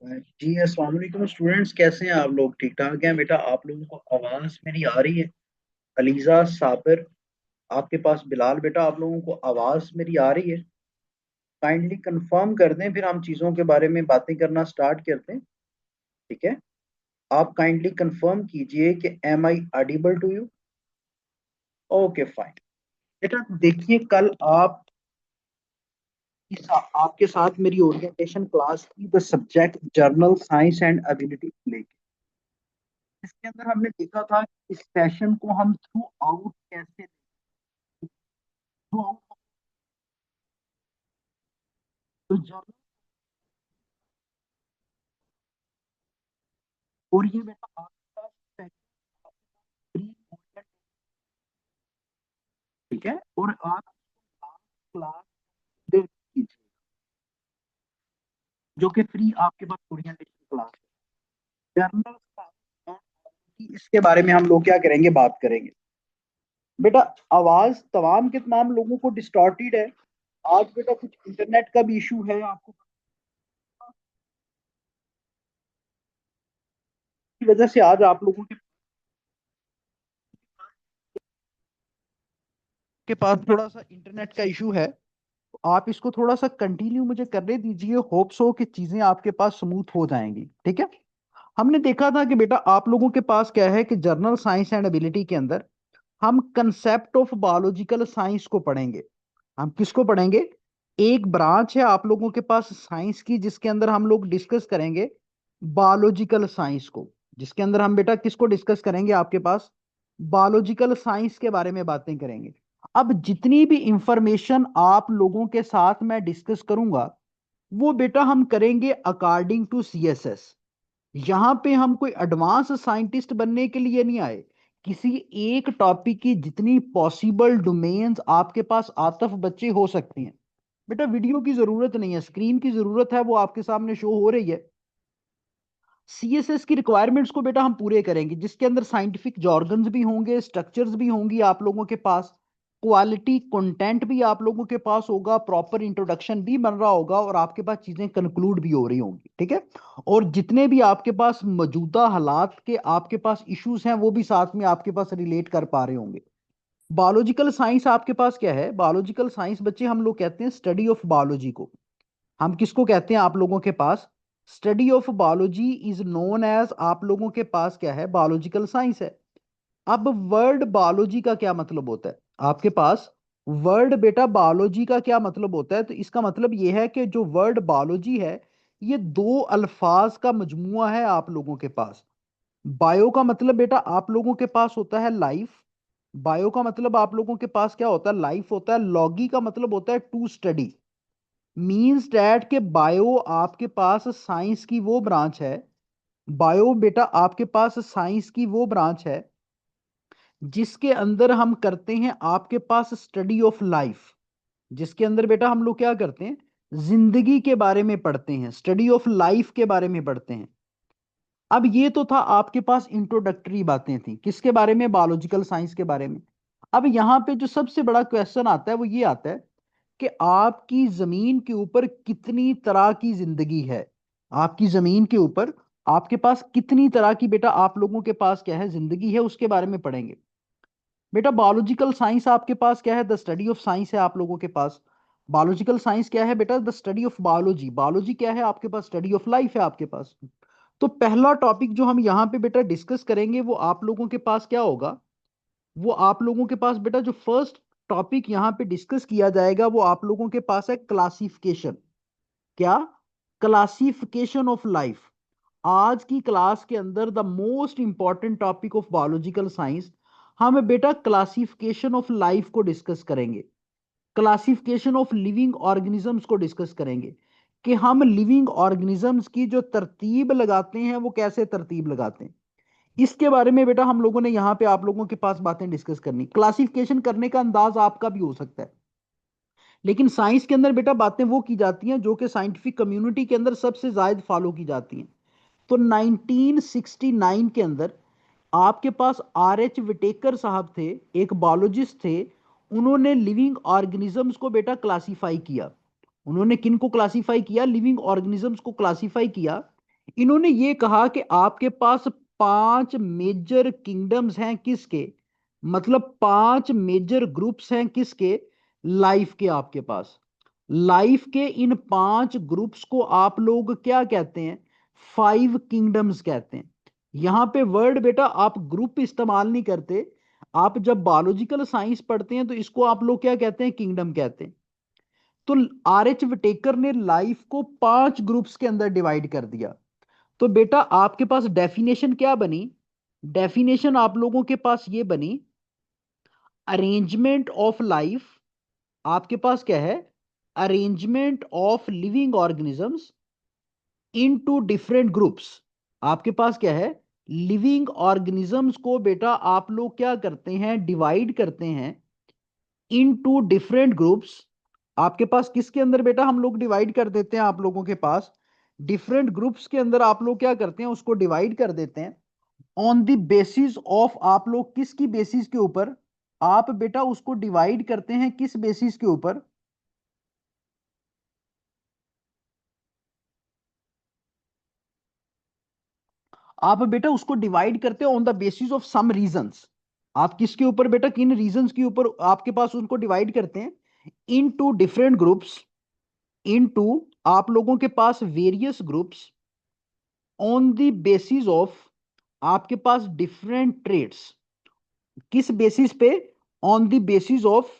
जी अस्सलाम वालेकुम स्टूडेंट्स, कैसे हैं आप लोग? ठीक ठाक हैं बेटा? आप लोगों को आवाज़ मेरी आ रही है? अलीजा, साबिर, आपके पास बिलाल बेटा, आप लोगों को आवाज़ मेरी आ रही है? काइंडली कंफर्म कर दें, फिर हम चीज़ों के बारे में बातें करना स्टार्ट करते हैं। ठीक है, आप काइंडली कंफर्म कीजिए कि am I audible to you? Okay fine. बेटा देखिए, कल आपके साथ मेरी ओरिएंटेशन क्लास थी the subject general science and ability लेके। इसके अंदर हमने देखा था कि इस सेशन को हम थ्रू आउट कैसे थ्रू आउट तो जर्नल। और ये बेटा आपका सेशन प्री ओरिएंटेशन, ठीक है, और आप क्लास दे कीजिए जो कि फ्री आपके पास ओरिएंटेशन क्लास है। जर्नल इसके बारे में हम लोग क्या करेंगे, बात करेंगे। बेटा आवाज तमाम के तमाम लोगों को डिस्टॉर्टेड है। आज बेटा कुछ इंटरनेट का भी इशू है आपको, की वजह से आज आप लोगों के पास थोड़ा सा इंटरनेट का इशू है। तो आप इसको थोड़ा सा कंटिन्यू मुझे करने दीजिए, होप्स हो कि चीजें आपके पास स्मूथ हो जाएंगी। ठीक है, हमने देखा था कि बेटा आप लोगों के पास क्या है कि जर्नल साइंस एंड एबिलिटी के अंदर हम कंसेप्ट ऑफ बायोलॉजिकल साइंस को पढ़ेंगे। हम किसको पढ़ेंगे? एक ब्रांच है आप लोगों के पास साइंस की जिसके अंदर हम लोग डिस्कस करेंगे बायोलॉजिकल साइंस को। जिसके अंदर हम बेटा किसको डिस्कस करेंगे? आपके पास बायोलॉजिकल साइंस के बारे में बातें करेंगे। अब जितनी भी इंफॉर्मेशन आप लोगों के साथ मैं डिस्कस करूंगा वो बेटा हम करेंगे अकॉर्डिंग टू सीएसएस। यहां पे हम कोई एडवांस साइंटिस्ट बनने के लिए नहीं आए। किसी एक टॉपिक की जितनी पॉसिबल डोमेन्स आपके पास आतफ बच्चे हो सकते हैं, बेटा वीडियो की जरूरत नहीं है, स्क्रीन की जरूरत है, वो आपके सामने शो हो रही है। सीएसएस की रिक्वायरमेंट्स को बेटा हम पूरे करेंगे जिसके अंदर साइंटिफिक जॉर्गन्स भी होंगे, स्ट्रक्चर्स भी होंगी आप लोगों के पास, क्वालिटी कंटेंट भी आप लोगों के पास होगा, प्रॉपर इंट्रोडक्शन भी बन रहा होगा और आपके पास चीजें कंक्लूड भी हो रही होंगी। ठीक है, और जितने भी आपके पास मौजूदा हालात के आपके पास इश्यूज हैं वो भी साथ में आपके पास रिलेट कर पा रहे होंगे। बायोलॉजिकल साइंस आपके पास क्या है? बायोलॉजिकल साइंस बच्चे हम लोग कहते हैं स्टडी ऑफ बायोलॉजी को। हम किसको कहते हैं आप लोगों के पास? Study of biology is known as, आप लोगों के पास क्या है? बायोलॉजिकल साइंस है। अब वर्ड बायोलॉजी का क्या मतलब होता है आपके पास? वर्ड बेटा बायोलॉजी का क्या मतलब होता है? तो इसका मतलब यह है कि जो वर्ड बायोलॉजी है ये दो अल्फाज का मजमुआ है आप लोगों के पास। बायो का मतलब बेटा आप लोगों के पास होता है लाइफ। बायो का मतलब आप लोगों के पास क्या होता है? लाइफ होता है। लॉगी का मतलब होता है टू स्टडी। मीन्स डैट के बायो आपके पास साइंस की वो ब्रांच है। बायो बेटा आपके पास साइंस की वो ब्रांच है जिसके अंदर हम करते हैं आपके पास स्टडी ऑफ लाइफ। जिसके अंदर बेटा हम लोग क्या करते हैं? जिंदगी के बारे में पढ़ते हैं, स्टडी ऑफ लाइफ के बारे में पढ़ते हैं। अब ये तो था आपके पास इंट्रोडक्टरी बातें थी किसके बारे में? बायोलॉजिकल साइंस के बारे में। अब यहां पे जो सबसे बड़ा क्वेश्चन आता है वो ये आता है कि आपकी जमीन के ऊपर कितनी तरह की जिंदगी है। आपकी जमीन के ऊपर आपके पास कितनी तरह की बेटा आप लोगों के पास क्या है? जिंदगी है, उसके बारे में पढ़ेंगे। बेटा बायोलॉजिकल साइंस आपके पास क्या है? द स्टडी ऑफ साइंस है आप लोगों के पास। बायोलॉजिकल साइंस क्या है बेटा? The study of biology. Biology क्या है आपके पास? स्टडी ऑफ लाइफ है आपके पास। तो पहला टॉपिक जो हम यहाँ पे बेटा डिस्कस करेंगे वो आप लोगों के पास क्या होगा? वो आप लोगों के पास बेटा जो फर्स्ट टॉपिक यहाँ पे डिस्कस किया जाएगा वो आप लोगों के पास है क्लासिफिकेशन। क्या? Classification of life. आज की क्लास के अंदर the most important topic of biological science, हम बेटा क्लासिफिकेशन ऑफ लाइफ को डिस्कस करेंगे। क्लासिफिकेशन ऑफ लिविंग ऑर्गेनिजम्स को डिस्कस करेंगे कि हम लिविंग ऑर्गेनिजम्स की जो तरतीब लगाते हैं वो कैसे तरतीब लगाते हैं। इसके बारे में बेटा हम लोगों ने यहाँ पे आप लोगों के पास बातें डिस्कस करनी। क्लासिफिकेशन करने का अंदाज आपका भी हो सकता है, लेकिन साइंस के अंदर बेटा बातें वो की जाती हैं जो कि साइंटिफिक कम्युनिटी के अंदर सबसे ज्यादा फॉलो की जाती हैं। तो 1969 के अंदर आपके पास आर एच विटेकर साहब थे, एक बायोलॉजिस्ट थे। उन्होंने लिविंग ऑर्गेनिजम्स को बेटा क्लासिफाई किया। उन्होंने किन को क्लासिफाई किया? लिविंग ऑर्गेनिजम्स को क्लासिफाई किया इन्होंने ये कहा कि आपके पास 5 मेजर किंगडम्स हैं किसके, मतलब 5 मेजर ग्रुप्स हैं किसके, लाइफ के। आपके पास लाइफ के इन 5 ग्रुप्स को आप लोग क्या कहते हैं, 5 किंगडम्स कहते हैं। यहां पे वर्ड बेटा आप ग्रुप इस्तेमाल नहीं करते, आप जब बायोलॉजिकल साइंस पढ़ते हैं तो इसको आप लोग क्या कहते हैं, किंगडम कहते हैं। तो आर एच विटेकर ने लाइफ को 5 ग्रुप्स के अंदर डिवाइड कर दिया। तो बेटा आपके पास डेफिनेशन क्या बनी, डेफिनेशन आप लोगों के पास ये बनी, अरेंजमेंट ऑफ लाइफ। आपके पास क्या है, arrangement of living organisms into different groups. आपके पास क्या है, लिविंग ऑर्गेनिजम्स को बेटा आप लोग क्या करते हैं, डिवाइड करते हैं इनटू डिफरेंट ग्रुप्स। आपके पास किसके अंदर बेटा हम लोग डिवाइड कर देते हैं, आप लोगों के पास डिफरेंट ग्रुप्स के अंदर आप लोग क्या करते हैं, उसको डिवाइड कर देते हैं ऑन द बेसिस ऑफ, आप लोग किसकी बेसिस के ऊपर, आप बेटा उसको डिवाइड करते हैं किस बेसिस के ऊपर, आप बेटा उसको डिवाइड करते हो on the basis of some reasons. आप किसके ऊपर बेटा, किन रीजंस के ऊपर आपके पास उनको डिवाइड करते हैं, into different groups, into आप लोगों के पास various groups on the basis of आपके पास डिफरेंट ट्रेड्स। किस बेसिस पे, ऑन द बेसिस ऑफ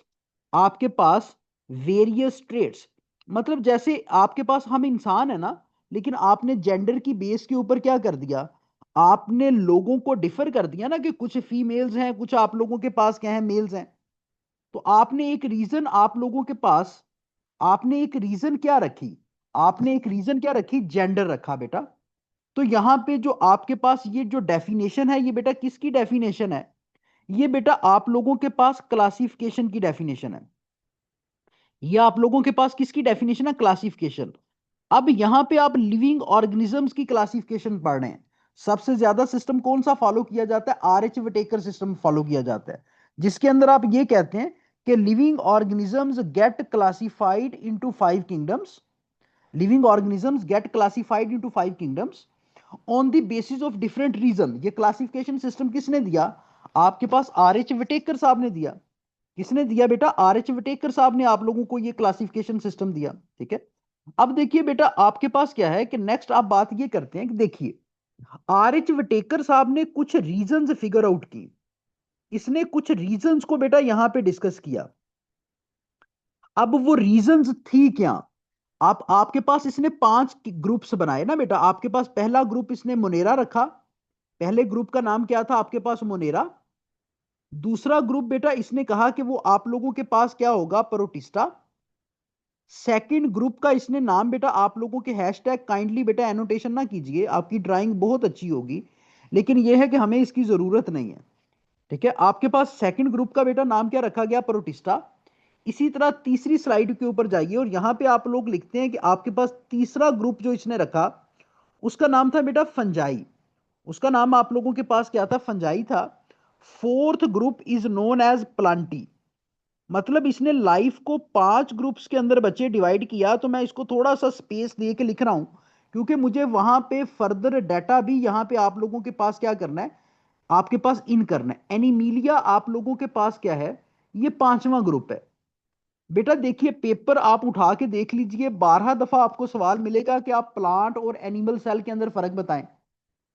आपके पास वेरियस ट्रेड्स। मतलब जैसे आपके पास हम इंसान है ना, लेकिन आपने जेंडर की बेस के ऊपर क्या कर दिया, आपने लोगों को डिफर कर दिया ना, कि कुछ फीमेल्स हैं, कुछ आप लोगों के पास क्या है, मेल्स हैं। तो आपने एक रीजन आप लोगों के पास, आपने एक रीजन क्या रखी, आपने एक रीजन क्या रखी, जेंडर रखा बेटा। तो यहां पे जो आपके पास ये जो डेफिनेशन है, ये बेटा किसकी डेफिनेशन है, ये बेटा आप लोगों के पास क्लासिफिकेशन की डेफिनेशन है। ये आप लोगों के पास किसकी डेफिनेशन है, क्लासिफिकेशन। अब यहां पे आप लिविंग ऑर्गेनिजम्स की क्लासिफिकेशन पढ़ रहे हैं। सबसे ज्यादा सिस्टम कौन सा फॉलो किया जाता है, R H Whittaker system follow किया जाता है, जिसके अंदर आप ये कहते हैं कि living organisms get classified into 5 kingdoms, living organisms get classified into 5 kingdoms on the basis of different reason. ये क्लासिफिकेशन सिस्टम किसने दिया, आपके पास आर एच विटेकर साहब ने दिया। किसने दिया बेटा, आर एच विटेकर साहब ने आप लोगों को ये क्लासिफिकेशन सिस्टम दिया। ठीक है, अब देखिए बेटा आपके पास क्या है कि नेक्स्ट आप बात ये करते हैं कि देखिए आर एच विटेकर साहब ने कुछ रीजंस फिगर आउट की, इसने कुछ रीजंस को बेटा यहां पे डिस्कस किया। अब वो रीजंस थी क्या, आप आपके पास इसने 5 ग्रुप्स बनाए ना बेटा। आपके पास पहला ग्रुप इसने मोनेरा रखा, पहले ग्रुप का नाम क्या था आपके पास, मोनेरा। दूसरा ग्रुप बेटा इसने कहा कि वो आप लोगों के पास क्या होगा, प्रोटिस्टा। सेकंड ग्रुप का इसने नाम बेटा आप लोगों के हैशटैग काइंडली बेटा एनोटेशन ना कीजिए, आपकी ड्राइंग बहुत अच्छी होगी, लेकिन यह है कि हमें इसकी जरूरत नहीं है। ठीक है, आपके पास सेकंड ग्रुप का बेटा नाम क्या रखा गया, प्रोटिस्टा। इसी तरह तीसरी स्लाइड के ऊपर जाइए और यहां पे आप लोग लिखते हैं कि आपके पास तीसरा ग्रुप जो इसने रखा, उसका नाम था बेटा फंजाई। उसका नाम आप लोगों के पास क्या था, फंजाई था। Fourth group is known as plantae. मतलब इसने लाइफ को 5 ग्रुप्स के अंदर बच्चे डिवाइड किया। तो मैं इसको थोड़ा सा स्पेस दे के लिख रहा हूं, क्योंकि मुझे वहां पे फर्दर डाटा भी यहां पे आप लोगों के पास क्या करना है, आपके पास इन करना है। एनीमिलिया आप लोगों के पास क्या है, ये 5वां ग्रुप है। बेटा देखिए पेपर आप उठा के देख लीजिए, 12 दफा आपको सवाल मिलेगा कि आप प्लांट और एनिमल सेल के अंदर फर्क बताएं।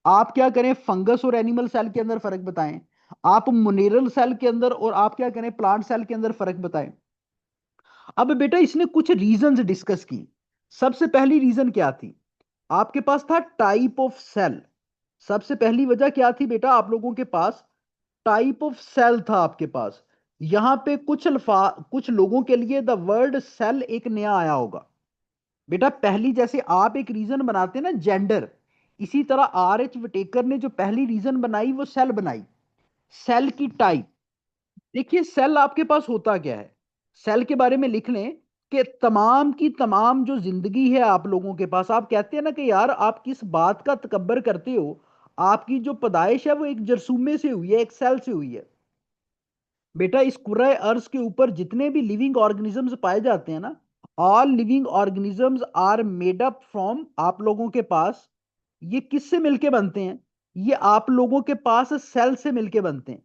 आप क्या करें, फंगस और एनिमल सेल के अंदर फर्क बताएं। आप मिनरल सेल के अंदर और आप क्या करें, प्लांट सेल के अंदर फर्क बताएं। अब बेटा इसने कुछ रीजंस डिस्कस की। सबसे पहली रीजन क्या थी, आपके पास था टाइप ऑफ सेल। सबसे पहली वजह क्या थी बेटा, आप लोगों के पास टाइप ऑफ सेल था। आपके पास यहां पे कुछ लोगों के लिए द वर्ड सेल एक नया आया होगा। बेटा पहली जैसे आप एक रीजन बनाते हैं ना, जेंडर, इसी तरह आर एच विटेकर ने जो पहली रीजन बनाई वो सेल बनाई, सेल की टाइप। देखिए सेल आपके पास होता क्या है, सेल के बारे में लिख लें कि तमाम की तमाम जो जिंदगी है आप लोगों के पास, आप कहते हैं ना कि यार आप किस बात का तकब्बर करते हो, आपकी जो पैदाइश है वो एक जरसूमे से हुई है, एक सेल से हुई है। बेटा इस कुर्रा अर्ज के ऊपर जितने भी लिविंग ऑर्गेनिजम्स पाए जाते हैं ना, all living organisms are made up from आप लोगों के पास ये किससे मिलके बनते हैं? ये आप लोगों के पास सेल से मिलके बनते हैं।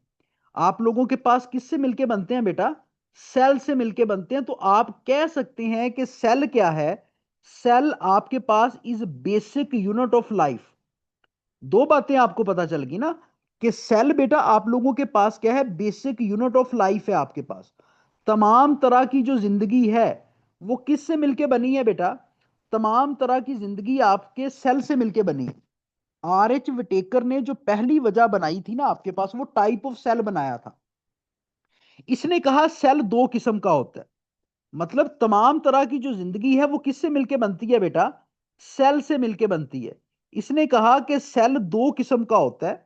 आप लोगों के पास किससे मिलके बनते हैं बेटा? सेल से मिलके बनते हैं। तो आप कह सकते हैं कि सेल क्या है? सेल आपके पास is basic unit of life. दो बातें आपको पता चल गई ना, कि सेल बेटा आप लोगों के पास क्या है? बेसिक यूनिट ऑफ लाइफ है आपके पास। तमाम तरह की जो जिंदगी है वो किससे मिलके बनी है बेटा? तमाम तरह की जिंदगी आपके सेल से मिलके बनी है। आर एच विटेकर ने जो पहली वजह बनाई थी ना आपके पास, वो टाइप ऑफ सेल बनाया था। इसने कहा सेल दो किस्म का होता है। मतलब तमाम तरह की जो जिंदगी है वो किससे मिलके बनती है बेटा? सेल से मिलके बनती है। इसने कहा कि सेल दो किस्म का होता है।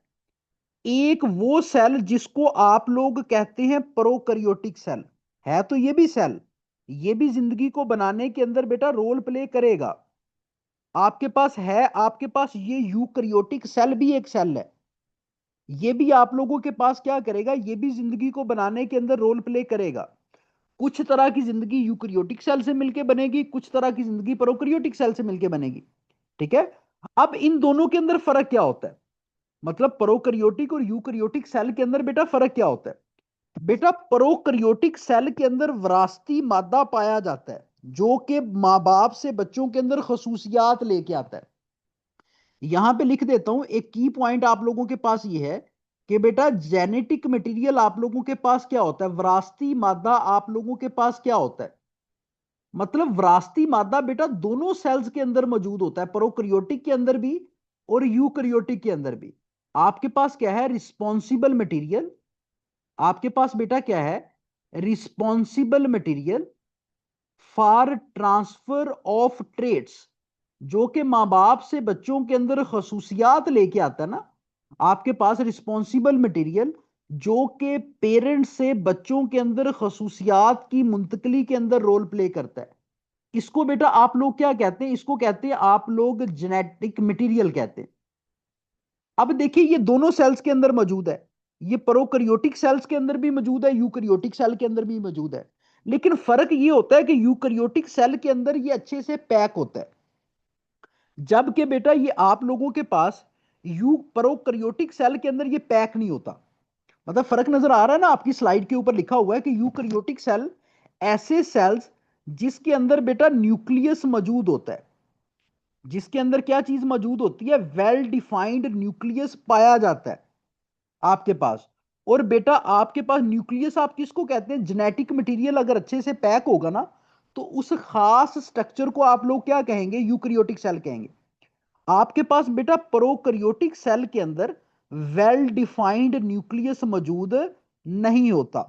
एक वो सेल जिसको आप लोग कहते हैं प्रोकैरियोटिक सेल, है तो ये भी सेल, ये भी जिंदगी को बनाने के अंदर बेटा रोल प्ले करेगा। आपके पास है, आपके पास ये यूकैरियोटिक सेल भी एक सेल है। ये भी आप लोगों के पास क्या करेगा? ये भी जिंदगी को बनाने के अंदर रोल प्ले करेगा। कुछ तरह की जिंदगी यूकैरियोटिक सेल से मिलकर बनेगी, कुछ तरह की जिंदगी प्रोकैरियोटिक सेल से मिलकर बनेगी। ठीक है। अब इन दोनों के अंदर फर्क क्या होता है? मतलब प्रोकैरियोटिक और यूकैरियोटिक सेल के अंदर बेटा फर्क क्या होता है? बेटा प्रोकैरियोटिक सेल के अंदर विरासती मादा पाया जाता है, जो कि माँ बाप से बच्चों के अंदर खसूसियात लेके आता है। यहां पे लिख देता हूं, एक की पॉइंट आप लोगों के पास ये है कि बेटा जेनेटिक मटेरियल आप लोगों के पास क्या होता है? विरासती मादा आप लोगों के पास क्या होता है? मतलब विरासती मादा बेटा दोनों सेल्स के अंदर मौजूद होता है, प्रोकैरियोटिक के अंदर भी और यूकैरियोटिक के अंदर भी। आपके पास क्या है? Responsible material. आपके पास बेटा क्या है? Responsible material for transfer of traits, जो कि माँ बाप से बच्चों के अंदर खसूसियात लेके आता है ना। आपके पास रिस्पॉन्सिबल मटेरियल जो कि पेरेंट्स से बच्चों के अंदर खसूसियात की मुंतकली के अंदर रोल प्ले करता है। इसको बेटा आप लोग क्या कहते हैं? इसको कहते हैं आप लोग जेनेटिक मटेरियल कहते हैं। अब देखिए ये दोनों सेल्स के अंदर मौजूद है। ये प्रोकैरियोटिक सेल्स के अंदर भी मौजूद है, यूकैरियोटिक सेल के अंदर भी मौजूद है। लेकिन फर्क ये होता है कि यूकैरियोटिक सेल के अंदर ये अच्छे से पैक होता है, जबकि बेटा ये आप लोगों के पास यू प्रोकैरियोटिक सेल के अंदर ये पैक नहीं होता। मतलब फर्क नजर आ रहा है ना? आपकी स्लाइड के ऊपर लिखा हुआ है कि यूकैरियोटिक सेल ऐसे सेल्स जिसके अंदर बेटा न्यूक्लियस मौजूद होता है, जिसके अंदर क्या चीज मौजूद होती है? वेल डिफाइंड न्यूक्लियस पाया जाता है आपके पास। और बेटा आपके पास न्यूक्लियस आप किसको कहते हैं? जेनेटिक मटेरियल अगर अच्छे से पैक होगा ना, तो उस खास स्ट्रक्चर को आप लोग क्या कहेंगे? यूकैरियोटिक सेल कहेंगे। आपके पास बेटा प्रोकैरियोटिक सेल के अंदर वेल डिफाइंड न्यूक्लियस मौजूद नहीं होता।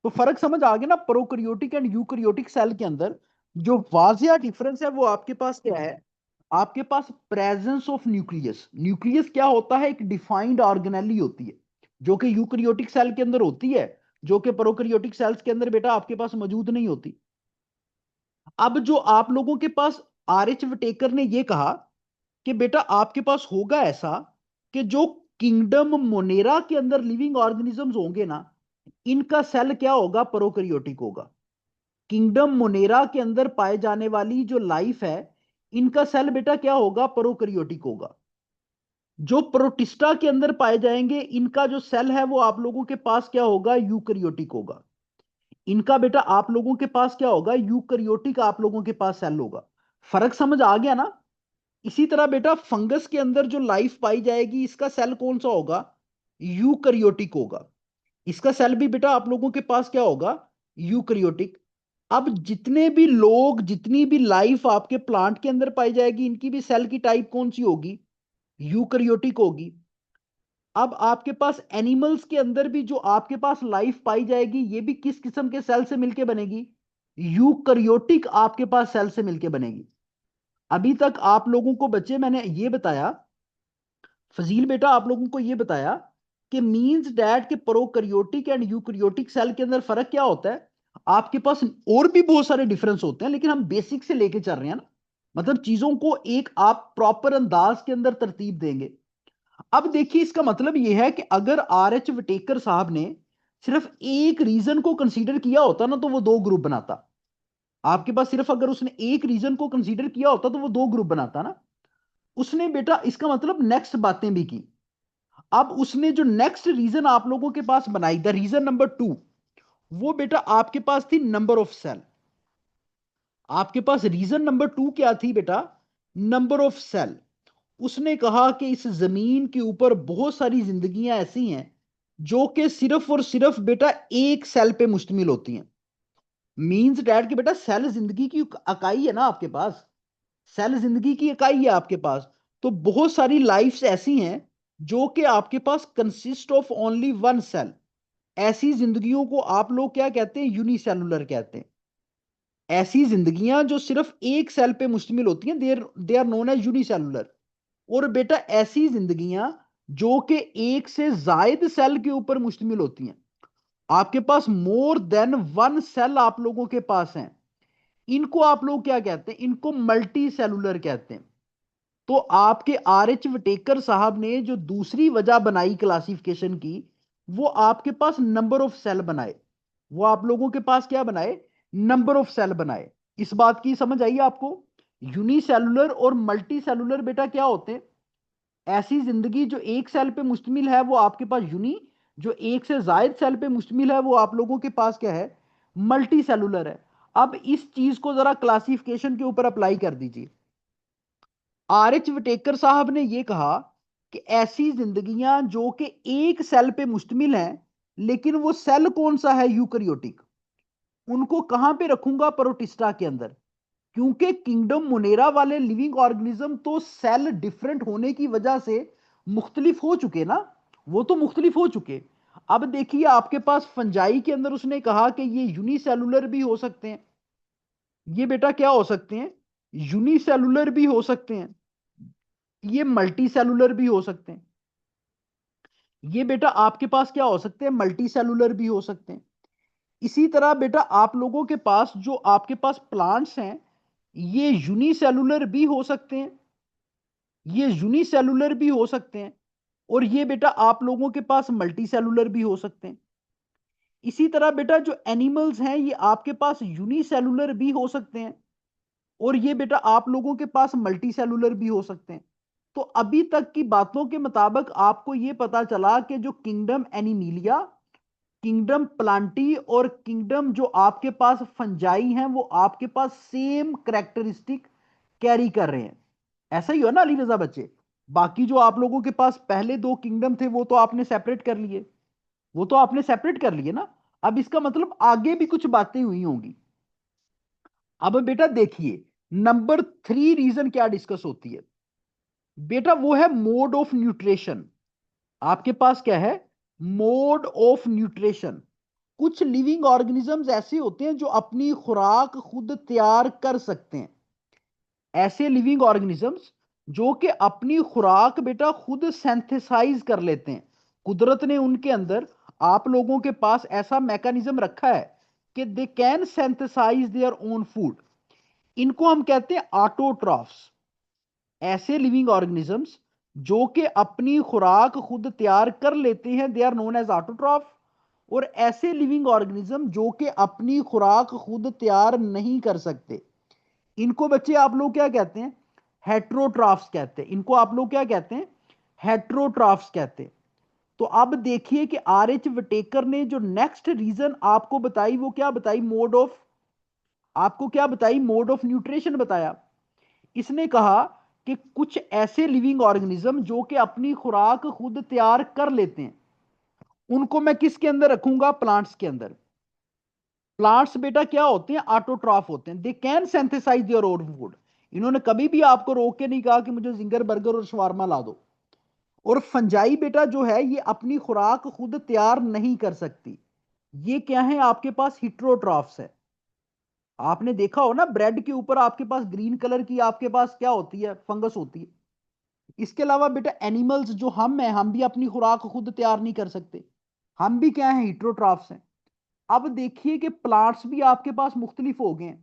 तो फर्क समझ आ गया ना? प्रोकैरियोटिक एंड यूकैरियोटिक सेल के अंदर जो वाजिया डिफरेंस है वो आपके पास क्या है? आपके पास प्रेजेंस ऑफ न्यूक्लियस। न्यूक्लियस क्या होता है? एक डिफाइंड ऑर्गेनेली होती है, जो कि यूकैरियोटिक सेल के अंदर होती है, जो कि प्रोकैरियोटिक सेल्स के अंदर बेटा आपके पास मौजूद नहीं होती। अब जो आप लोगों के पास आर एच विटेकर ने यह कहा कि बेटा आपके पास होगा ऐसा कि जो किंगडम मोनेरा के अंदर लिविंग ऑर्गेनिजम्स होंगे ना, इनका सेल क्या होगा? प्रोकैरियोटिक होगा। किंगडम मोनेरा के अंदर पाए जाने वाली जो लाइफ है, इनका सेल बेटा क्या होगा? प्रोकैरियोटिक होगा। जो प्रोटिस्टा के अंदर पाए जाएंगे, इनका जो सेल है वो आप लोगों के पास क्या होगा? यूकैरियोटिक होगा। इनका बेटा आप लोगों के पास क्या होगा? यूकैरियोटिक आप लोगों के पास सेल होगा। फर्क समझ आ गया ना? इसी तरह बेटा फंगस के अंदर जो लाइफ पाई जाएगी, इसका सेल कौन सा होगा? यूकैरियोटिक होगा। इसका सेल भी बेटा आप लोगों के पास क्या होगा? यूकैरियोटिक। अब जितने भी लोग, जितनी भी लाइफ आपके प्लांट के अंदर पाई जाएगी, इनकी भी सेल की टाइप कौन सी होगी? यूकैरियोटिक होगी। अब आपके पास एनिमल्स के अंदर भी जो आपके पास लाइफ पाई जाएगी, ये भी किस किस्म के सेल से मिलके बनेगी? यूकैरियोटिक आपके पास सेल से मिलके बनेगी। अभी तक आप लोगों को बच्चे मैंने ये बताया, फजील बेटा आप लोगों को ये बताया कि मींस डैट के प्रोकैरियोटिक एंड यूकैरियोटिक सेल के अंदर फर्क क्या होता है। आपके पास और भी बहुत सारे डिफरेंस होते हैं, लेकिन हम बेसिक से लेके चल रहे हैं ना। मतलब चीजों को एक आप प्रॉपर अंदाज के अंदर तरतीब देंगे। अब देखिए इसका मतलब यह है कि अगर आर एच विटेकर साहब ने सिर्फ एक रीजन को कंसीडर किया होता ना, तो वो दो ग्रुप बनाता। आपके पास सिर्फ अगर उसने एक रीजन को कंसीडर किया होता तो वो दो ग्रुप बनाता ना। उसने बेटा इसका मतलब नेक्स्ट बातें भी की। अब उसने जो नेक्स्ट रीजन आप लोगों के पास बनाई, द रीजन नंबर 2, वो बेटा आपके पास थी नंबर ऑफ सेल। आपके पास रीजन नंबर 2 क्या थी बेटा? Number of cell. उसने कहा कि इस जमीन के ऊपर बहुत सारी जिंदगियां ऐसी हैं जो कि सिर्फ और सिर्फ बेटा एक सेल पे मुश्तमिल होती हैं। मींस डैट कि बेटा सेल जिंदगी की इकाई है ना आपके पास, सेल जिंदगी की इकाई है आपके पास। तो बहुत सारी लाइफ्स ऐसी हैं जो कि आपके पास consist of only one cell. ऐसी जिंदगियों को आप लोग क्या कहते हैं? यूनिसेलुलर कहते हैं। ऐसी जिंदगियां जो सिर्फ एक सेल पे मुश्तमिल होती हैं, they are known as unicellular. और बेटा ऐसी जिंदगियां जो कि एक से जायद सेल के ऊपर मुश्तमिल होती हैं, आपके पास मोर देन वन सेल आप लोगों के पास हैं, इनको आप लोग क्या कहते हैं? इनको मल्टी सेलुलर कहते हैं। तो आपके आर एच वटेकर साहब ने जो दूसरी वजह बनाई क्लासिफिकेशन की, वो आपके पास नंबर ऑफ सेल बनाए। वो आप लोगों के पास क्या बनाए? नंबर ऑफ सेल बनाए। इस बात की समझ आई आपको? यूनिसेलुलर और मल्टी सेलुलर बेटा क्या होते हैं? ऐसी जिंदगी जो एक सेल पे मुश्तमिल है वो आपके पास यूनी, जो एक से जायद सेल पे मुश्तमिल है वो आप लोगों के पास क्या है? मल्टी सेलुलर है। अब इस चीज को जरा क्लासिफिकेशन के ऊपर अप्लाई कर दीजिए। आर एच विटेकर साहब ने यह कहा कि ऐसी जिंदगियां जो कि एक सेल पे मुश्तमिल हैं, लेकिन वो सेल कौन सा है? यूकरियोटिक। उनको कहां पे रखूंगा? प्रोटिस्टा के अंदर। क्योंकि किंगडम मोनेरा वाले लिविंग ऑर्गेनिज्म तो सेल डिफरेंट होने की वजह से मुख्तलिफ हो चुके ना, वो तो मुख्तलिफ हो चुके। अब देखिए आपके पास फंजाई के अंदर उसने कहा कि ये यूनिसेलुलर भी हो सकते हैं। ये बेटा क्या हो सकते हैं? यूनिसेलुलर भी हो सकते हैं। ये मल्टी सेलुलर भी हो सकते हैं। ये बेटा आपके पास क्या हो सकते हैं? मल्टी सेलुलर भी हो सकते हैं। इसी तरह बेटा आप लोगों के पास जो आपके पास प्लांट्स हैं, ये यूनिसेलुलर भी हो सकते हैं। ये यूनिसेलुलर भी हो सकते हैं। और ये बेटा आप लोगों के पास मल्टी सेलुलर भी हो सकते हैं। इसी तरह बेटा जो एनिमल्स हैं ये आपके पास यूनिसेलुलर भी हो सकते हैं। और ये बेटा आप लोगों के पास मल्टी सेलुलर भी हो सकते हैं। तो अभी तक की बातों के मुताबिक आपको यह पता चला कि जो किंगडम एनिमीलिया, किंगडम प्लांटी और किंगडम जो आपके पास फंजाई हैं, वो आपके पास सेम कैरेक्टरिस्टिक कैरी कर रहे हैं। ऐसा ही हो ना अली रजा बच्चे? बाकी जो आप लोगों के पास पहले दो किंगडम थे वो तो आपने सेपरेट कर लिए, वो तो आपने सेपरेट कर लिए ना। अब इसका मतलब आगे भी कुछ बातें हुई होंगी। अब बेटा देखिए नंबर 3 रीजन क्या डिस्कस होती है बेटा? वो है मोड ऑफ न्यूट्रिशन। आपके पास क्या है? Mode of nutrition. कुछ लिविंग ऑर्गेनिजम्स ऐसे होते हैं जो अपनी खुराक खुद तैयार कर सकते हैं। ऐसे लिविंग ऑर्गेनिजम्स जो कि अपनी खुराक बेटा खुद सिंथेसाइज कर लेते हैं। कुदरत ने उनके अंदर आप लोगों के पास ऐसा मैकेनिज्म रखा है कि they can synthesize their own food. इनको हम कहते हैं ऑटोट्रॉफ्स। ऐसे लिविंग ऑर्गेनिजम्स जो कि अपनी खुराक खुद तैयार कर लेते हैं, they are known as autotroph. और ऐसे लिविंग ऑर्गेनिज्म जो कि अपनी खुराक खुद तैयार नहीं कर सकते, इनको बच्चे आप लोग क्या कहते हैं? हेट्रोट्राफ्स कहते हैं। इनको आप लोग क्या कहते हैं? हेट्रोट्राफ्स कहते हैं। तो अब देखिए कि आर एच विटेकर ने जो नेक्स्ट रीजन आपको बताई वो क्या बताई? मोड ऑफ, आपको क्या बताई? मोड ऑफ न्यूट्रिशन बताया। इसने कहा कि कुछ ऐसे लिविंग ऑर्गेनिज्म जो कि अपनी खुराक खुद तैयार कर लेते हैं, उनको मैं किसके अंदर रखूंगा? प्लांट्स के अंदर। प्लांट्स बेटा क्या होते हैं? ऑटोट्रॉफ होते हैं। They can synthesise your own food. इन्होंने कभी भी आपको रोक के नहीं कहा कि मुझे जिंगर बर्गर और शवारमा ला दो। और फंजाई बेटा जो है ये अपनी खुराक खुद तैयार नहीं कर सकती। ये क्या है? आपके पास हिट्रोट्रॉफ्स है। आपने देखा हो ना ब्रेड के ऊपर आपके पास ग्रीन कलर की आपके पास क्या होती है? फंगस होती है। इसके अलावा बेटा एनिमल्स जो हम हैं, हम भी अपनी खुराक खुद तैयार नहीं कर सकते। हम भी क्या है? हिट्रोट्रॉफ्स हैं। अब देखिए कि प्लांट्स भी आपके पास मुख्तलिफ हो गए हैं।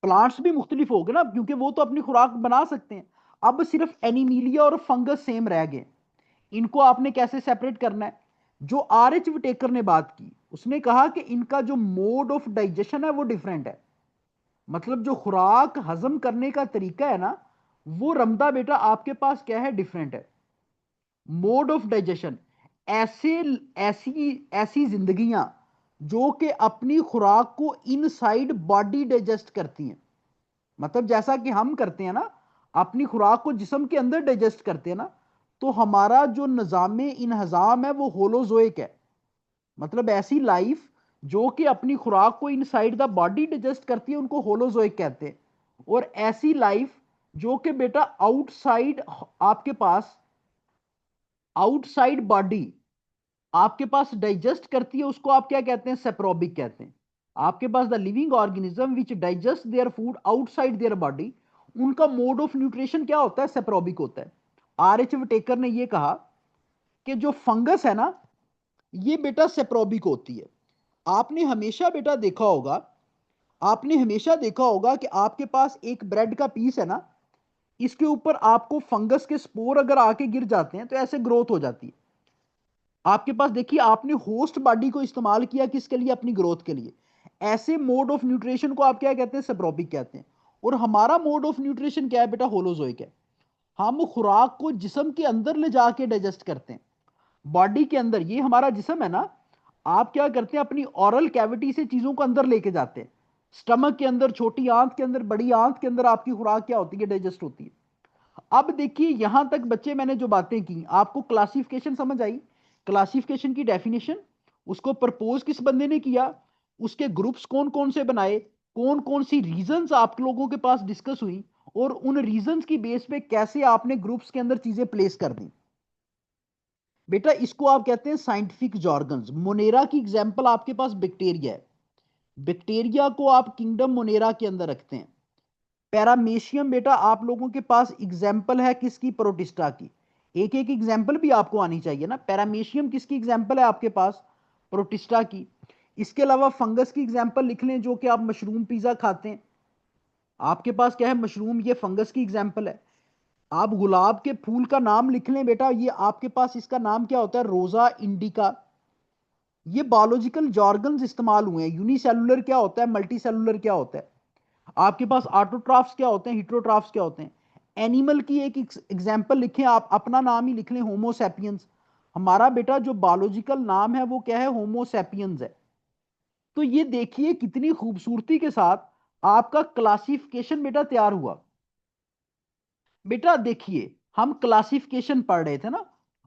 प्लांट्स भी मुख्तलिफ हो गए ना, क्योंकि वो तो अपनी खुराक बना सकते हैं। अब सिर्फ एनीमिलिया और फंगस सेम रह गए। इनको आपने कैसे सेपरेट करना है? जो आर एच विटेकर ने बात की, उसने कहा कि इनका जो मोड ऑफ डाइजेशन है वो डिफरेंट है। मतलब जो खुराक हजम करने का तरीका है ना, वो रमदा बेटा आपके पास क्या है, डिफरेंट है। मोड ऑफ डाइजेशन, ऐसे ऐसी ऐसी जिंदगियां जो कि अपनी खुराक को इनसाइड बॉडी डाइजेस्ट करती हैं, मतलब जैसा कि हम करते हैं ना, अपनी खुराक को जिस्म के अंदर डाइजेस्ट करते हैं ना, तो हमारा जो निज़ाम इनहजाम है वो होलोजोइक है। मतलब ऐसी लाइफ जो कि अपनी खुराक को इनसाइड द बॉडी डाइजेस्ट करती है उनको होलोजोइक कहते हैं। और ऐसी लाइफ जो कि बेटा आउटसाइड आपके पास, आउटसाइड बॉडी आपके पास डाइजेस्ट करती है, उसको आप क्या कहते हैं, सेप्रोबिक कहते हैं। आपके पास the living organism which digest their food outside their body, उनका मोड ऑफ न्यूट्रिशन क्या होता है, सेप्रोबिक होता है। आर एच विटेकर ने यह कहा कि जो फंगस है ना, ये बेटा सेप्रोबिक होती है। आपने हमेशा बेटा देखा होगा, आपने हमेशा देखा होगा कि आपके पास एक ब्रेड का पीस है ना, इसके ऊपर आपको फंगस के स्पोर अगर आके गिर जाते हैं तो ऐसे ग्रोथ हो जाती है। आपके पास देखिए, आपने होस्ट बॉडी को इस्तेमाल किया किसके लिए, अपनी ग्रोथ के लिए। ऐसे मोड ऑफ न्यूट्रिशन को आप क्या कहते हैं, सेप्रोबिक कहते हैं। और हमारा मोड ऑफ न्यूट्रिशन क्या है बेटा, होलोजोइक है। हम खुराक को जिस्म के अंदर ले जाके डाइजेस्ट करते हैं, बॉडी के अंदर। ये हमारा जिस्म है ना, आप क्या करते हैं, अपनी ऑरल कैविटी से चीजों को अंदर लेके जाते हैं। स्टमक के अंदर, छोटी आंत के अंदर, बड़ी आंत के अंदर आपकी खुराक क्या होती है, डाइजेस्ट होती है। अब देखिए यहां तक बच्चे मैंने जो बातें की, आपको क्लासिफिकेशन समझ आई। क्लासिफिकेशन की डेफिनेशन, उसको प्रपोज किस बंदे ने किया, उसके ग्रुप्स कौन कौन से बनाए, कौन कौन सी रीजंस आप लोगों के पास डिस्कस हुई, और उन रीजंस की बेस पे कैसे आपने ग्रुप्स के अंदर चीजें प्लेस कर दी। बेटा इसको आप कहते हैं साइंटिफिक जॉर्गन्स। मोनेरा की एग्जांपल आपके पास बैक्टीरिया है, बैक्टीरिया को आप किंगडम मोनेरा के अंदर रखते हैं। पैरामेशियम बेटा आप लोगों के पास एग्जाम्पल है किसकी, प्रोटिस्टा की। एक एक एग्जाम्पल भी आपको आनी चाहिए ना। पैरामेशियम किसकी एग्जाम्पल है आपके पास, प्रोटिस्टा की। इसके अलावा फंगस की एग्जाम्पल लिख लें, जो कि आप मशरूम पिज्जा खाते हैं, आपके पास क्या है, मशरूम, ये फंगस की एग्जाम्पल है। आप गुलाब के फूल का नाम लिख लें बेटा, ये आपके पास इसका नाम क्या होता है, रोजा इंडिका। ये बायोलॉजिकल जॉर्गन्स इस्तेमाल हुए हैं। यूनिसेलुलर क्या होता है, मल्टी सेलुलर क्या होता है, आपके पास ऑटोट्राफ्स क्या होते हैं, हिट्रोट्राफ्स क्या होते हैं। एनिमल की एक एग्जांपल लिखें, आप अपना नाम ही लिख लें, होमोसैपियंस। हमारा बेटा जो बायोलॉजिकल नाम है वो क्या है, होमोसैपियंस है। तो ये देखिए कितनी खूबसूरती के साथ आपका क्लासिफिकेशन बेटा तैयार हुआ। बेटा देखिए, हम क्लासिफिकेशन पढ़ रहे थे ना,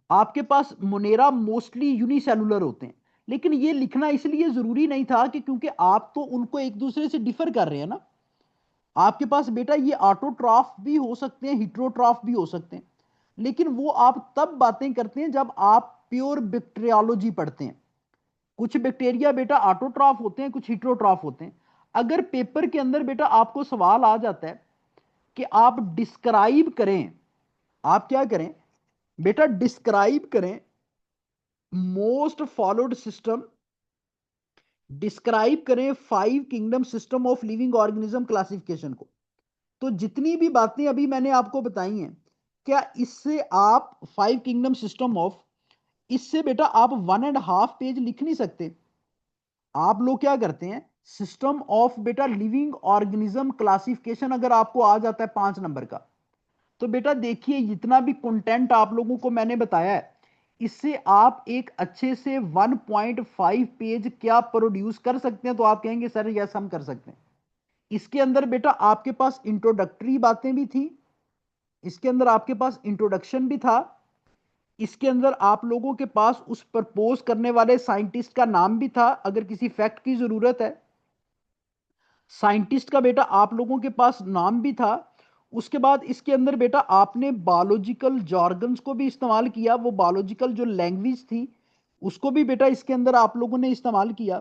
आपके पास मोनेरा मोस्टली यूनिसेलुलर होते हैं। लेकिन ये लिखना इसलिए जरूरी नहीं था कि क्योंकि आप तो उनको एक दूसरे से डिफर कर रहे हैं ना। आपके पास बेटा ये ऑटोट्रॉफ भी हो सकते हैं, हिट्रोट्रॉफ भी हो सकते हैं। लेकिन वो आप तब बातें करते हैं जब आप प्योर बैक्टीरियोलॉजी पढ़ते हैं। कुछ बैक्टीरिया बेटा ऑटोट्रॉफ होते हैं, कुछ हिट्रोट्रॉफ होते हैं। अगर पेपर के अंदर बेटा आपको सवाल आ जाता है कि आप डिस्क्राइब करें, आप क्या करें बेटा, डिस्क्राइब करें मोस्ट फॉलोड सिस्टम, डिस्क्राइब करें 5 kingdom system of living organism classification को, तो जितनी भी बातें अभी मैंने आपको बताई हैं, क्या इससे आप 5 किंगडम सिस्टम ऑफ, इससे बेटा आप 1.5 पेज लिख नहीं सकते। आप लोग क्या करते हैं, सिस्टम ऑफ बेटा लिविंग ऑर्गेनिज्म क्लासिफिकेशन अगर आपको आ जाता है 5 नंबर का, तो बेटा देखिए जितना भी कंटेंट आप लोगों को मैंने बताया है, इससे आप एक अच्छे से 1.5 पेज क्या प्रोड्यूस कर सकते हैं। तो आप कहेंगे सर यस हम कर सकते हैं। इसके अंदर बेटा आपके पास इंट्रोडक्टरी बातें भी थी, इसके अंदर आपके पास इंट्रोडक्शन भी था, इसके अंदर आप लोगों के पास उस प्रपोज करने वाले साइंटिस्ट का नाम भी था अगर किसी फैक्ट की जरूरत है, साइंटिस्ट का बेटा आप लोगों के पास नाम भी था। उसके बाद इसके अंदर बेटा आपने बायोलॉजिकल जॉर्गन्स को भी इस्तेमाल किया, वो बायोलॉजिकल जो लैंग्वेज थी उसको भी बेटा इसके अंदर आप लोगों ने इस्तेमाल किया।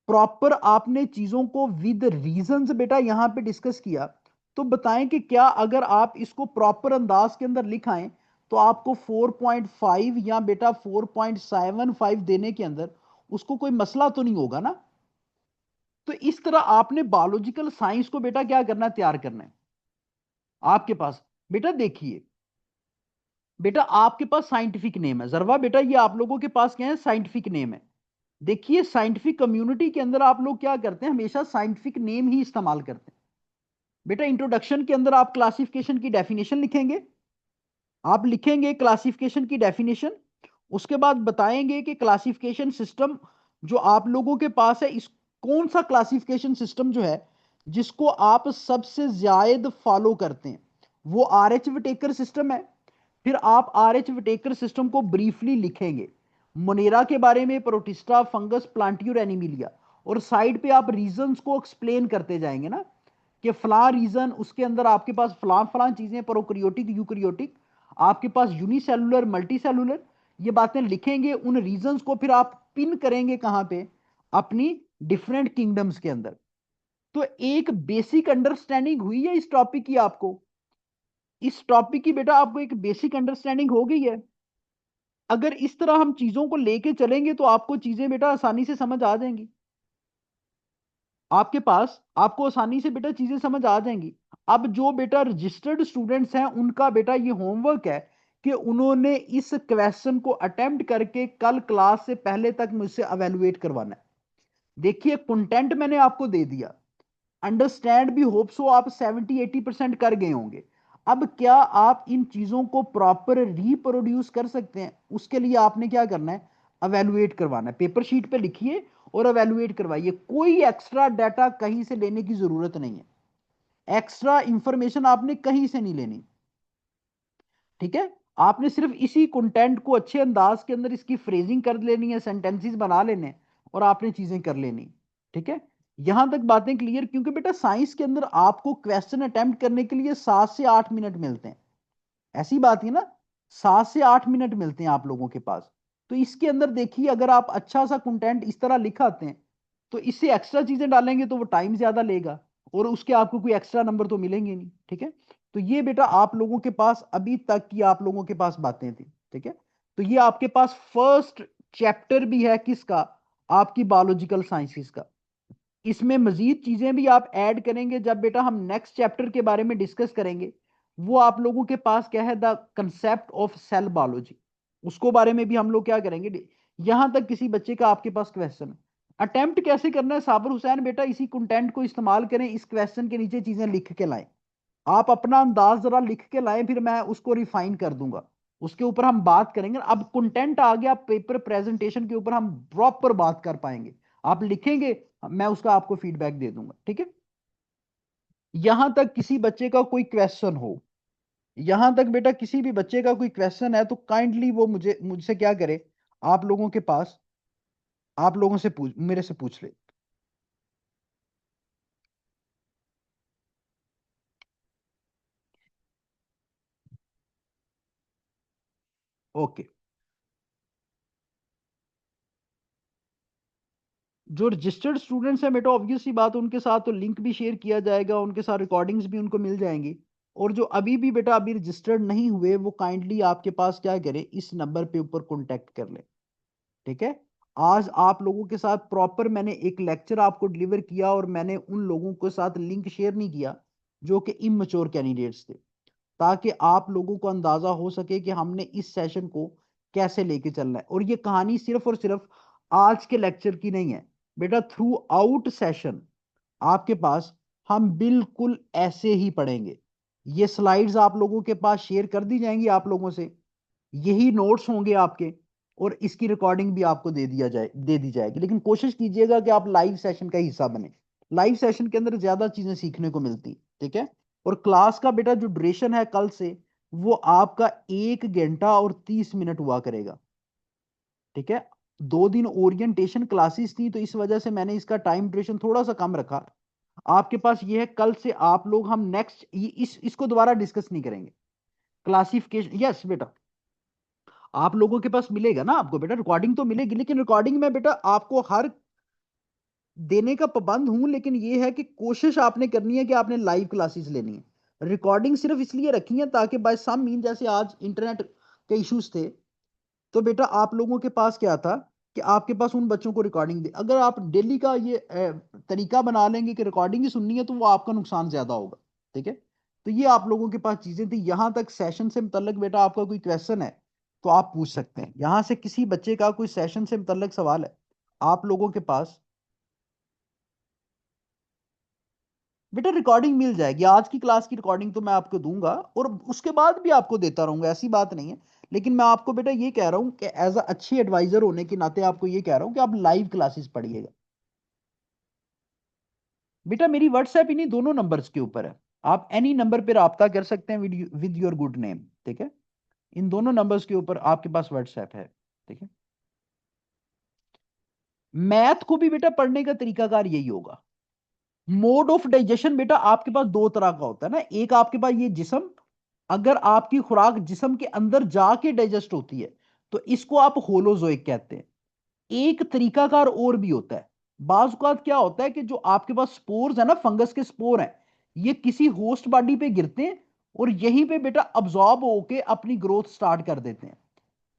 प्रॉपर आपने चीजों को विद रीजंस बेटा यहां पे डिस्कस किया। तो बताएं कि क्या अगर आप इसको प्रॉपर अंदाज के अंदर लिखाएं तो आपको 4.5 या बेटा 4.75 देने के अंदर उसको कोई मसला तो नहीं होगा ना। तो इस तरह आपने बायोलॉजिकल साइंस को बेटा क्या करना है, तैयार करना है। आपके पास बेटा देखिए, बेटा आपके पास साइंटिफिक नेम है जरवा, बेटा ये आप लोगों के पास क्या है, साइंटिफिक नेम है। देखिए साइंटिफिक कम्युनिटी के अंदर आप लोग क्या करते हैं, हमेशा साइंटिफिक नेम ही इस्तेमाल करते हैं। बेटा इंट्रोडक्शन के अंदर आप क्लासिफिकेशन की डेफिनेशन लिखेंगे, आप लिखेंगे क्लासिफिकेशन की डेफिनेशन। उसके बाद बताएंगे कि क्लासिफिकेशन सिस्टम जो आप लोगों के पास है, इस कौन सा क्लासिफिकेशन सिस्टम जो है जिसको आप सबसे ज्यादा फॉलो करते हैं, वो आर एच विटेकर सिस्टम है। फिर आप आर एच विटेकर सिस्टम को ब्रीफली लिखेंगे, मोनेरा के बारे में, प्रोटिस्टा, फंगस, प्लांटियो, एनिमिलिया, और साइड पे आप रीजंस को एक्सप्लेन करते जाएंगे ना, कि फला रीजन उसके अंदर आपके पास फला फला चीजें, प्रोकैरियोटिक, यूकैरियोटिक, आपके पास यूनिसेलुलर, मल्टी सेलुलर, ये बातें लिखेंगे। उन रीजंस को फिर आप पिन करेंगे कहां पे, अपनी डिफरेंट किंगडम्स के अंदर। तो एक बेसिक अंडरस्टैंडिंग हुई है इस टॉपिक की आपको, इस टॉपिक की बेटा आपको एक बेसिक अंडरस्टैंडिंग हो गई है। अगर इस तरह हम चीजों को लेके चलेंगे तो आपको चीजें बेटा आसानी से समझ आ जाएंगी, आपके पास आपको आसानी से बेटा चीजें समझ आ जाएंगी। अब जो बेटा रजिस्टर्ड स्टूडेंट्स हैं उनका बेटा ये होमवर्क है कि उन्होंने इस क्वेश्चन को अटेम्प्ट करके कल क्लास से पहले तक मुझसे अवेलुएट करवाना है। देखिए कंटेंट मैंने आपको दे दिया, अंडरस्टैंड भी होप सो आप 70-80% कर गए होंगे। अब क्या आप इन चीजों को प्रॉपर रिप्रोड्यूस कर सकते हैं, उसके लिए आपने क्या करना है, अवेलुएट करवाना है। पेपर शीट पे लिखिए और अवेलुएट करवाइए, कोई एक्स्ट्रा डाटा कहीं से लेने की जरूरत नहीं है, एक्स्ट्रा इंफॉर्मेशन आपने कहीं से नहीं लेनी, ठीक है। आपने सिर्फ इसी कंटेंट को अच्छे अंदाज के अंदर इसकी फ्रेजिंग कर लेनी है, सेंटेंसेस बना लेने हैं, और आपने चीजें कर लेनी, ठीक है। यहां तक बातें क्लियर, क्योंकि बेटा साइंस के अंदर आपको क्वेश्चन अटेम्प्ट करने के लिए 7 से 8 मिनट मिलते हैं, ऐसी बात है ना, 7 से 8 मिनट मिलते हैं आप लोगों के पास। तो इसके अंदर देखिए, अगर आप अच्छा सा कंटेंट इस तरह लिखाते हैं तो इससे एक्स्ट्रा चीजें डालेंगे तो वो टाइम ज्यादा लेगा, और उसके आपको कोई एक्स्ट्रा नंबर तो मिलेंगे नहीं, ठीक है। तो ये बेटा आप लोगों के पास अभी तक की आप लोगों के पास बातें थी, ठीक है। तो ये आपके पास फर्स्ट चैप्टर भी है किसका, आपकी बायोलॉजिकल साइंसेस का। इसमें मजीद चीजें भी आप ऐड करेंगे जब बेटा हम नेक्स्ट चैप्टर के बारे में डिस्कस करेंगे। वो आप लोगों के पास क्या है, the concept of cell biology, उसको बारे में भी हम लोग क्या करेंगे। यहां तक किसी बच्चे का आपके पास क्वेश्चन है, अटेम्प्ट कैसे करना है, साबिर हुसैन बेटा इसी कंटेंट को इस्तेमाल करें, इस क्वेश्चन के नीचे चीजें लिख के लाएं, आप अपना अंदाज जरा लिख के लाएं, फिर मैं उसको रिफाइन कर दूंगा, उसके ऊपर हम बात करेंगे। अब कंटेंट आ गया, पेपर प्रेजेंटेशन के ऊपर हम प्रॉपर बात कर पाएंगे, आप लिखेंगे, मैं उसका आपको फीडबैक दे दूंगा, ठीक है। यहां तक किसी बच्चे का कोई क्वेश्चन हो, यहां तक बेटा किसी भी बच्चे का कोई क्वेश्चन है तो काइंडली वो मुझसे क्या करे, आप लोगों के पास, आप लोगों से पूछ, मेरे से पूछ ले। ओके। जो रजिस्टर्ड स्टूडेंट्स हैं बेटा, ऑब्वियस सी बात, उनके साथ तो लिंक भी शेयर किया जाएगा, उनके साथ रिकॉर्डिंग्स भी उनको मिल जाएंगी। और जो अभी भी बेटा अभी रजिस्टर्ड नहीं हुए, वो काइंडली आपके पास क्या करे, इस नंबर पे ऊपर कॉन्टेक्ट कर ले, ठीक है। आज आप लोगों के साथ प्रॉपर मैंने एक लेक्चर आपको डिलीवर किया, और मैंने उन लोगों के साथ लिंक शेयर नहीं किया जो कि इमैच्योर कैंडिडेट्स थे, ताकि आप लोगों को अंदाजा हो सके कि हमने इस सेशन को कैसे लेके चलना है। और ये कहानी सिर्फ और सिर्फ आज के लेक्चर की नहीं है बेटा, थ्रू आउट सेशन आपके पास हम बिल्कुल ऐसे ही पढ़ेंगे। ये स्लाइड्स आप लोगों के पास शेयर कर दी जाएंगी आप लोगों से, यही नोट्स होंगे आपके, और इसकी रिकॉर्डिंग भी आपको दे दी जाएगी। लेकिन कोशिश कीजिएगा कि आप लाइव सेशन का हिस्सा बने, लाइव सेशन के अंदर ज्यादा चीजें सीखने को मिलती, ठीक है। और क्लास का बेटा जो ड्यूरेशन है कल से, वो आपका 1 घंटा और 30 मिनट हुआ करेगा, ठीक है। 2 दिन ओरिएंटेशन क्लासेस थी, तो इस वजह से मैंने इसका टाइम ड्यूरेशन थोड़ा सा कम रखा। आपके पास ये है, कल से आप लोग, हम नेक्स्ट इसको दोबारा डिस्कस नहीं करेंगे, क्लासिफिकेशन। यस बेटा, आप लोगों के पास मिलेगा ना, आपको बेटा रिकॉर्डिंग तो मिलेगी, लेकिन रिकॉर्डिंग में बेटा आपको हर देने का पाबंद हूं, लेकिन ये है कि कोशिश आपने करनी है कि आपने लाइव क्लासेस लेनी है। रिकॉर्डिंग सिर्फ इसलिए रखी है ताकि बाय सम मीन, जैसे आज इंटरनेट के इश्यूज थे, तो बेटा आप लोगों के पास क्या था कि आपके पास उन बच्चों को रिकॉर्डिंग दे, अगर आप डेली का ये तरीका बना लेंगे कि रिकॉर्डिंग ही सुननी है, तो वो आपका नुकसान ज्यादा होगा, ठीक है। तो ये आप लोगों के पास चीजें थी। यहां तक सेशन से मुतल्लिक बेटा आपका कोई क्वेश्चन है तो आप पूछ सकते हैं, यहां से किसी बच्चे का कोई सेशन से मुतल्लिक सवाल है आप लोगों के पास। बेटा रिकॉर्डिंग मिल जाएगी, आज की क्लास की रिकॉर्डिंग तो मैं आपको दूंगा और उसके बाद भी आपको देता रहूंगा, ऐसी बात नहीं है। लेकिन मैं आपको बेटा ये कह रहा हूँ कि एज अ अच्छी एडवाइजर होने के नाते आपको ये कह रहा हूँ कि आप लाइव क्लासेस पढ़िएगा। बेटा मेरी व्हाट्सएप इन्हीं दोनों नंबर्स के ऊपर है, आप एनी नंबर पर राब्ता कर सकते हैं विद योर गुड नेम, ठीक है। इन दोनों नंबर्स के ऊपर आपके पास व्हाट्सएप है, ठीक है। मैथ को भी बेटा पढ़ने का तरीकाकार यही होगा। मोड ऑफ डाइजेशन बेटा आपके पास दो तरह का होता है ना, एक आपके पास ये जिस्म, अगर आपकी खुराक जिस्म के अंदर जाके डाइजेस्ट होती है तो इसको आप होलोजोइक कहते हैं। एक तरीकाकार और भी होता है, बाज़ औक़ात क्या होता है कि जो आपके पास स्पोर्स है ना, फंगस के स्पोर हैं, ये किसी होस्ट बॉडी पे गिरते हैं और यहीं पे बेटा अब्जॉर्ब होके अपनी ग्रोथ स्टार्ट कर देते हैं।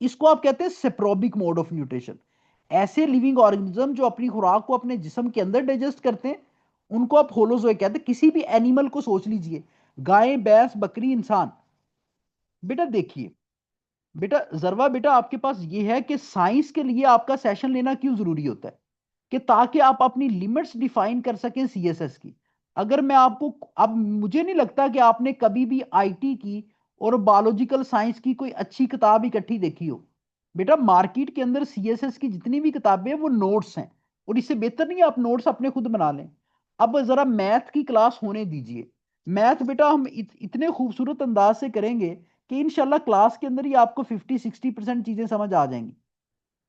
इसको आप कहते हैं सेप्रोबिक मोड ऑफ न्यूट्रिशन। ऐसे लिविंग ऑर्गेनिज्म जो अपनी खुराक को अपने जिस्म के अंदर डाइजेस्ट करते हैं उनको आप होलोजोइक कहते हैं। किसी भी एनिमल को सोच लीजिए, गाय भैंस बकरी इंसान। बेटा देखिए, बेटा जरवा बेटा आपके पास ये है कि साइंस के लिए आपका सेशन लेना क्यों जरूरी होता है, कि ताकि आप अपनी लिमिट्स डिफाइन कर सकें सीएसएस की। अगर मैं आपको, अब मुझे नहीं लगता कि आपने कभी भी आईटी की और बायोलॉजिकल साइंस की कोई अच्छी किताब इकट्ठी देखी हो। बेटा मार्केट के अंदर सीएसएस की जितनी भी किताबें हैं वो नोट्स हैं, और इससे बेहतर नहीं है आप नोट्स अपने खुद बना लें। अब जरा मैथ की क्लास होने दीजिए। मैथ बेटा हम इतने खूबसूरत अंदाज से करेंगे कि इंशाल्लाह क्लास के अंदर ही आपको 50-60% चीजें समझ आ जाएंगी।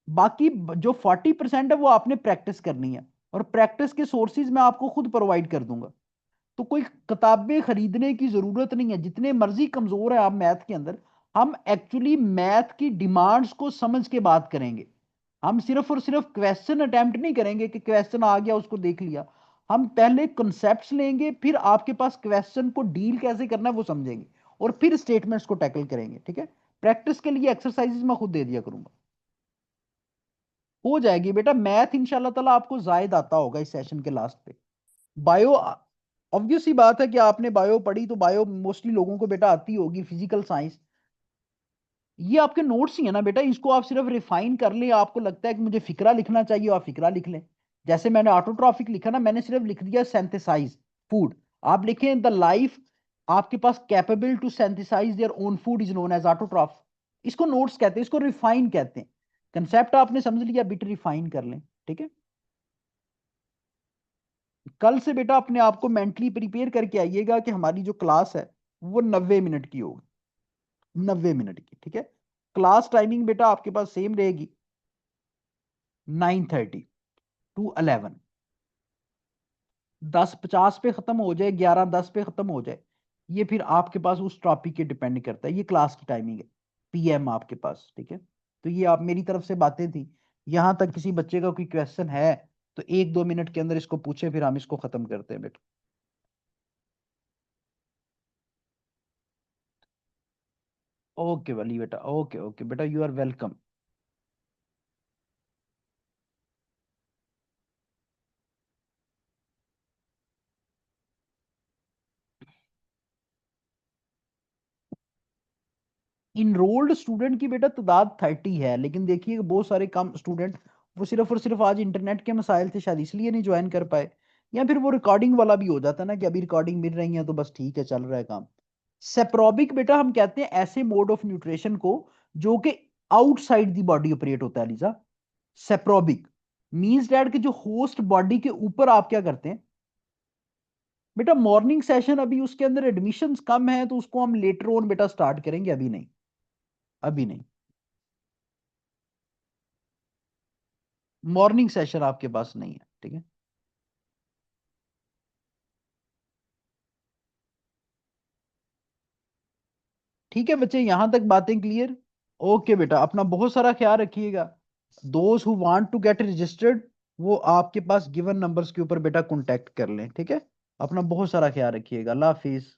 बाकी जो 40% है वो आपने प्रैक्टिस करनी है, और प्रैक्टिस के सोर्सेज मैं आपको खुद प्रोवाइड कर दूंगा। तो कोई किताबें खरीदने की जरूरत नहीं है, जितने मर्जी कमजोर है आप मैथ के अंदर। हम एक्चुअली मैथ की डिमांड्स को समझ के बात करेंगे। हम सिर्फ और सिर्फ क्वेश्चन अटेम्प्ट नहीं करेंगे कि क्वेश्चन आ गया उसको देख लिया। हम पहले कॉन्सेप्ट्स लेंगे, फिर आपके पास क्वेश्चन को डील कैसे करना है वो समझेंगे, और फिर स्टेटमेंट्स को टैकल करेंगे, ठीक है। प्रैक्टिस के लिए एक्सरसाइजेस मैं खुद दे दिया करूंगा। हो जाएगी बेटा, मैथ इंशाल्लाह ताला आपको जायद आता होगा इस सेशन के लास्ट पे। बायो, ऑब्वियस सी बात है कि आपने बायो पढ़ी तो बायो मोस्टली लोगों को बेटा आती होगी। फिजिकल साइंस ये आपके नोट्स ही है ना बेटा, इसको आप सिर्फ रिफाइन कर ले। आपको लगता है कि मुझे फिक्रा लिखना चाहिए, आप फिक्रा लिख लें। जैसे मैंने ऑटोट्रॉफिक लिखा ना, मैंने सिर्फ लिख दिया सिंथेसाइज फूड। आप लिखें द लाइफ आपके पास capable to synthesize their own food is known as autotroph. इसको नोट्स कहते हैं, इसको रिफाइन कहते हैं। कंसेप्ट आपने समझ लिया, बिट रिफाइन कर लें, ठीक है। कल से बेटा अपने आप को मेंटली प्रिपेयर करके आइएगा कि हमारी जो क्लास है वो 90 मिनट की होगी, 90 मिनट की, ठीक है। क्लास टाइमिंग बेटा आपके पास सेम रहेगी, 9:30 to 11। 10:50 पे खत्म हो जाए, 11:10 पे खत्म हो जाए, ये फिर आपके पास उस टॉपिक के डिपेंड करता है। ये क्लास की टाइमिंग है, पीएम आपके पास, ठीक है। तो ये आप मेरी तरफ से बातें थी। यहां तक किसी बच्चे का कोई क्वेश्चन है तो 1-2 मिनट के अंदर इसको पूछे, फिर हम इसको खत्म करते हैं बेटा। ओके वली बेटा, ओके ओके बेटा, you are welcome. Enrolled student की बेटा तादाद 30 है, लेकिन देखिए बहुत सारे कम स्टूडेंट वो सिर्फ और सिर्फ आज इंटरनेट के मसाइल थे शायद इसलिए नहीं ज्वाइन कर पाए, या फिर वो रिकॉर्डिंग वाला भी हो जाता है ना कि अभी रिकॉर्डिंग मिल रही है तो बस ठीक है चल रहा है काम। सेप्रोबिक बेटा हम कहते हैं ऐसे मोड ऑफ न्यूट्रिशन को जो कि आउटसाइड दी बॉडी ऑपरेट होता है लीजा। सेप्रोबिक मींस डैट कि जो होस्ट बॉडी के ऊपर आप क्या करते हैं। बेटा मॉर्निंग सेशन अभी उसके अंदर एडमिशंस कम है तो उसको हम लेटर ऑन बेटा स्टार्ट करेंगे, अभी नहीं, अभी नहीं। मॉर्निंग सेशन आपके पास नहीं है, ठीक है। ठीक है बच्चे, यहां तक बातें क्लियर। ओके बेटा, अपना बहुत सारा ख्याल रखिएगा। Those who want to get registered वो आपके पास गिवन नंबर्स के ऊपर बेटा कांटेक्ट कर लें, ठीक है। अपना बहुत सारा ख्याल रखिएगा, अल्लाह हाफिज।